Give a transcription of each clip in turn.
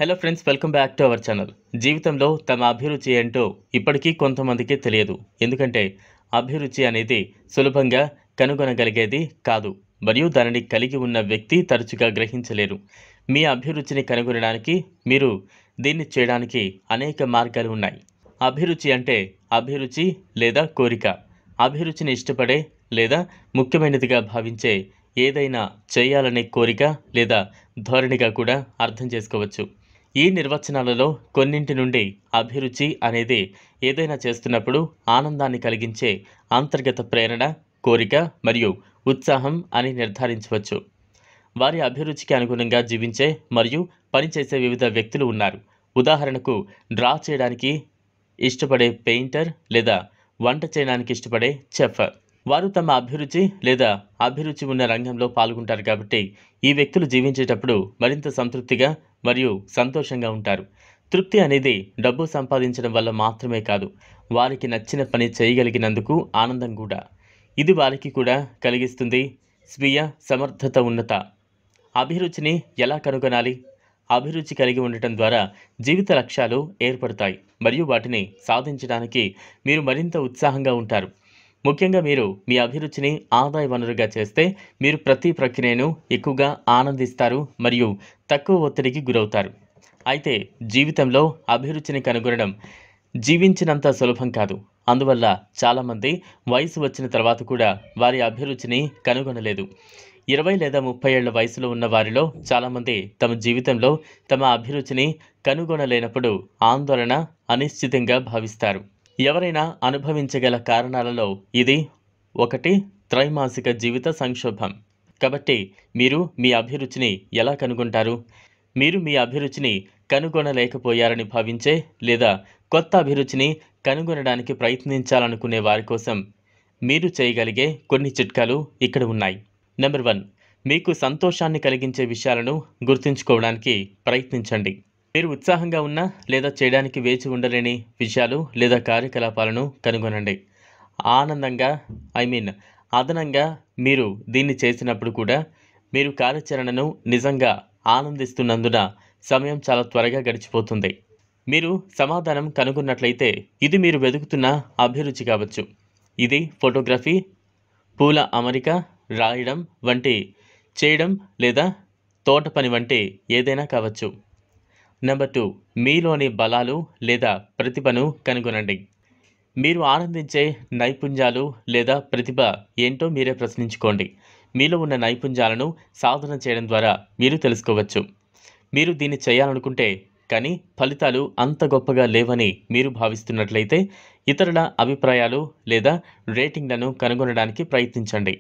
Hello friends, welcome back to our channel. జీవితంలో తమ అభిరుచి ఏంటో ఇప్పటికీ కొంతమందికి తెలియదు. ఎందుకంటే అభిరుచి అనేది సులభంగా కనుగొనగలిగేది కాదు, మరియు దానిని కలిగి ఉన్న వ్యక్తి తరచుగా గ్రహించలేరు. మీ అభిరుచిని కనుగొనడానికి, మీరు దీన్ని చేయడానికి అనేక మార్గాలు ఉన్నాయి. అభిరుచి అంటే అభిరుచి లేదా కోరిక. అభిరుచిని ఇష్టపడే లేదా ముఖ్యమైనదిగా భావించే ఏదైనా చేయాలనే కోరిక లేదా ధోరణిగా కూడా అర్థం చేసుకోవచ్చు. ఈ నిర్వచనాలలో కొన్నింటి నుండి అభిరుచి అనేది ఏదైనా చేస్తున్నప్పుడు ఆనందాన్ని కలిగించే అంతర్గత ప్రేరణ, కోరిక మరియు ఉత్సాహం అని నిర్ధారించవచ్చు. వారి అభిరుచికి అనుగుణంగా జీవించే మరియు పనిచేసే వివిధ వ్యక్తులు ఉన్నారు. ఉదాహరణకు, డ్రా చేయడానికి ఇష్టపడే పెయింటర్ లేదా వంట చేయడానికి ఇష్టపడే చెఫ్. వారు తమ అభిరుచి లేదా అభిరుచి ఉన్న రంగంలో పాల్గొంటారు కాబట్టి ఈ వ్యక్తులు జీవించేటప్పుడు మరింత సంతృప్తిగా మరియు సంతోషంగా ఉంటారు. తృప్తి అనేది డబ్బు సంపాదించడం వల్ల మాత్రమే కాదు, వారికి నచ్చిన పని చేయగలిగినందుకు ఆనందం కూడా. ఇది వారికి కూడా కలిగిస్తుంది స్వీయ సమర్థత, ఉన్నత. అభిరుచిని ఎలా కనుగొనాలి? అభిరుచి కలిగి ఉండటం ద్వారా జీవిత లక్ష్యాలు ఏర్పడతాయి మరియు వాటిని సాధించడానికి మీరు మరింత ఉత్సాహంగా ఉంటారు. ముఖ్యంగా మీరు మీ అభిరుచిని ఆదాయ వనరుగా చేస్తే మీరు ప్రతి ప్రక్రియను ఎక్కువగా ఆనందిస్తారు మరియు తక్కువ ఒత్తిడికి గురవుతారు. అయితే జీవితంలో అభిరుచిని కనుగొనడం జీవించినంత సులభం కాదు. అందువల్ల చాలామంది వయసు వచ్చిన తర్వాత కూడా వారి అభిరుచిని కనుగొనలేదు. 20 లేదా 30 ఏళ్ల వయసులో ఉన్న వారిలో చాలామంది తమ జీవితంలో తమ అభిరుచిని కనుగొనలేనప్పుడు ఆందోళన, అనిశ్చితంగా భావిస్తారు. ఎవరైనా అనుభవించగల కారణాలలో ఇది ఒకటి త్రైమాసిక జీవిత సంక్షోభం. కాబట్టి మీరు మీ అభిరుచిని ఎలా కనుగొంటారు? మీరు మీ అభిరుచిని కనుగొనలేకపోయారని భావించే లేదా కొత్త అభిరుచిని కనుగొనడానికి ప్రయత్నించాలనుకునే వారి కోసం మీరు చేయగలిగే కొన్ని చిట్కాలు ఇక్కడ ఉన్నాయి. నెంబర్ 1, మీకు సంతోషాన్ని కలిగించే విషయాలను గుర్తుంచుకోవడానికి ప్రయత్నించండి. మీరు ఉత్సాహంగా ఉన్న లేదా చేయడానికి వేచి ఉండలేని విషయాలు లేదా కార్యకలాపాలను కనుగొనండి. అదనంగా మీరు దీన్ని చేసినప్పుడు కూడా మీరు కార్యాచరణను నిజంగా ఆనందిస్తున్నందున సమయం చాలా త్వరగా గడిచిపోతుంది. మీరు సమాధానం కనుగొన్నట్లయితే ఇది మీరు వెతుకుతున్న అభిరుచి కావచ్చు. ఇది ఫోటోగ్రఫీ, పూల అమరిక, రాయడం వంటి చేయడం లేదా తోట పని వంటి ఏదైనా కావచ్చు. నెంబర్ 2, మీలోని బలాలు లేదా ప్రతిభను కనుగొనండి. మీరు ఆనందించే నైపుణ్యాలు లేదా ప్రతిభ ఏంటో మీరే ప్రశ్నించుకోండి. మీలో ఉన్న నైపుణ్యాలను సాధన చేయడం ద్వారా మీరు తెలుసుకోవచ్చు. మీరు దీన్ని చేయాలనుకుంటే కానీ ఫలితాలు అంత గొప్పగా లేవని మీరు భావిస్తున్నట్లయితే ఇతరుల అభిప్రాయాలు లేదా రేటింగ్లను కనుగొనడానికి ప్రయత్నించండి.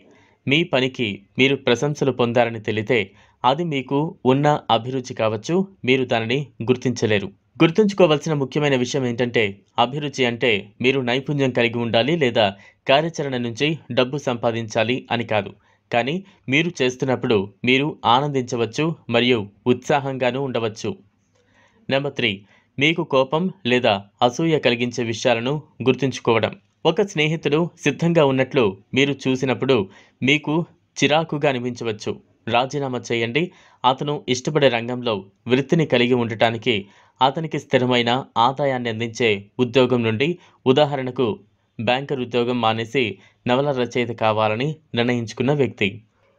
మీ పనికి మీరు ప్రశంసలు పొందారని తెలితే అది మీకు ఉన్న అభిరుచి కావచ్చు, మీరు దానిని గుర్తించలేరు. గుర్తుంచుకోవాల్సిన ముఖ్యమైన విషయం ఏంటంటే అభిరుచి అంటే మీరు నైపుణ్యం కలిగి ఉండాలి లేదా కార్యాచరణ నుంచి డబ్బు సంపాదించాలి అని కాదు. కానీ మీరు చేస్తున్నప్పుడు మీరు ఆనందించవచ్చు మరియు ఉత్సాహంగానూ ఉండవచ్చు. నెంబర్ 3, మీకు కోపం లేదా అసూయ కలిగించే విషయాలను గుర్తుంచుకోవడం. ఒక స్నేహితుడు సిద్ధంగా ఉన్నట్లు మీరు చూసినప్పుడు మీకు చిరాకుగా అనిపించవచ్చు. రాజీనామా చేయండి. అతను ఇష్టపడే రంగంలో వృత్తిని కలిగి ఉండటానికి అతనికి స్థిరమైన ఆదాయాన్ని అందించే ఉద్యోగం నుండి, ఉదాహరణకు బ్యాంకర్ ఉద్యోగం మానేసి నవల రచయిత కావాలని నిర్ణయించుకున్న వ్యక్తి.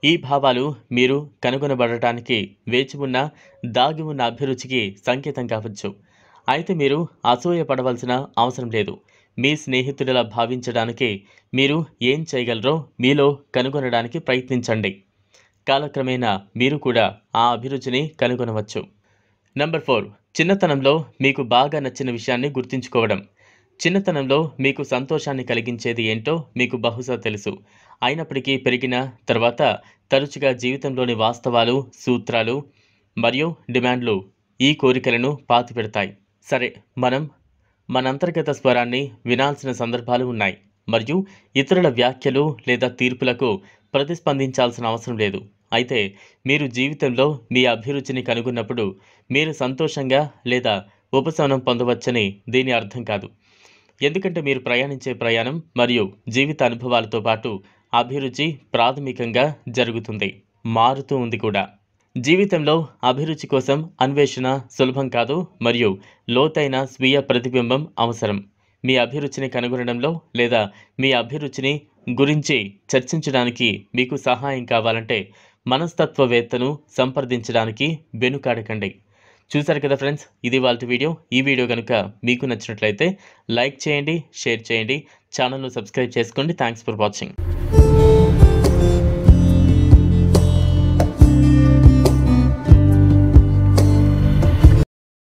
ఈ భావాలు మీరు కనుగొనబడటానికి వేచి ఉన్న దాగి ఉన్న అభిరుచికి సంకేతం కావచ్చు. అయితే మీరు అసూయ పడవలసిన అవసరం లేదు. మీ స్నేహితుడిలా భావించడానికి మీరు ఏం చేయగలరో మీలో కనుగొనడానికి ప్రయత్నించండి. కాలక్రమేణా మీరు కూడా ఆ అభిరుచిని కనుగొనవచ్చు. నెంబర్ 4, చిన్నతనంలో మీకు బాగా నచ్చిన విషయాన్ని గుర్తుంచుకోవడం. చిన్నతనంలో మీకు సంతోషాన్ని కలిగించేది ఏంటో మీకు బహుశా తెలుసు. అయినప్పటికీ పెరిగిన తర్వాత తరచుగా జీవితంలోని వాస్తవాలు, సూత్రాలు మరియు డిమాండ్లు ఈ కోరికలను పాతిపెడతాయి. సరే, మనం మన అంతర్గత స్వరాన్ని వినాల్సిన సందర్భాలు ఉన్నాయి మరియు ఇతరుల వ్యాఖ్యలు లేదా తీర్పులకు ప్రతిస్పందించాల్సిన అవసరం లేదు. అయితే మీరు జీవితంలో మీ అభిరుచిని కనుగొన్నప్పుడు మీరు సంతోషంగా లేదా ఉపశమనం పొందవచ్చని దీని అర్థం కాదు. ఎందుకంటే మీరు ప్రయాణించే ప్రయాణం మరియు జీవిత అనుభవాలతో పాటు అభిరుచి ప్రాథమికంగా జరుగుతుంది, మారుతూ ఉంది కూడా. జీవితంలో అభిరుచి కోసం అన్వేషణ సులభం కాదు మరియు లోతైన స్వీయ ప్రతిబింబం అవసరం. మీ అభిరుచిని కనుగొనడంలో లేదా మీ అభిరుచిని గురించి చర్చించడానికి మీకు సహాయం కావాలంటే మనస్తత్వవేత్తను సంప్రదించడానికి వెనుకాడకండి. చూశారు కదా ఫ్రెండ్స్, ఇది వాళ్ళ వీడియో. ఈ వీడియో కనుక మీకు నచ్చినట్లయితే లైక్ చేయండి, షేర్ చేయండి, ఛానల్ను సబ్స్క్రైబ్ చేసుకోండి. Thanks for watching.